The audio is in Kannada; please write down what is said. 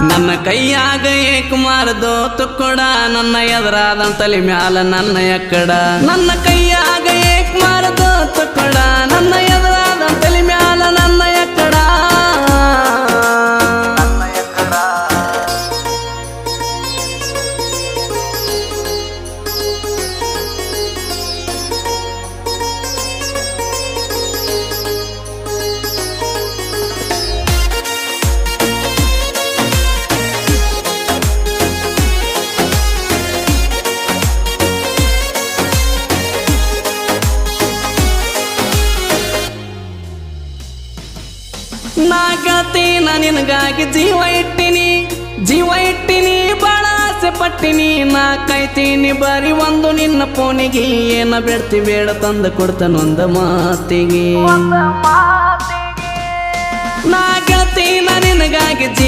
ನನ್ನ ಕೈಯಾಗ ಏಕ್ ಮಾರದೋ ತುಕ್ಕಡ ನನ್ನ ಎದುರಾದ ತಲೆ ಮ್ಯಾಲ ನನ್ನ ಎಕ್ಕಡ ನನ್ನ ಕೈಯಾಗ ಏಕ್ ಮಾರದೋ ತುಕ್ಕಡ ನನ್ನ ಎದುರಾದ ತಲೆ ಮ್ಯಾಲ ನನ್ನ ಎಕ್ಕಡ ನಾ ಗೆಳತಿ ನಿನಗಾಗಿ ಜೀವ ಇಟ್ಟಿನಿ ಬಾಳ ಆಸೆ ಪಟ್ಟಿನಿ ನಾ ಕಾಯ್ತೀನಿ ಬರೀ ಒಂದು ನಿನ್ನ ಫೋನಿಗೆ ಏನ ಬೇಡ್ತಿ ಬೇಡ ತಂದು ಕೊಡ್ತಾನೊಂದ ಮಾತಿಗೆ ನಾ ಗೆಳತಿ ನಿನಗಾಗಿ ಜೀವ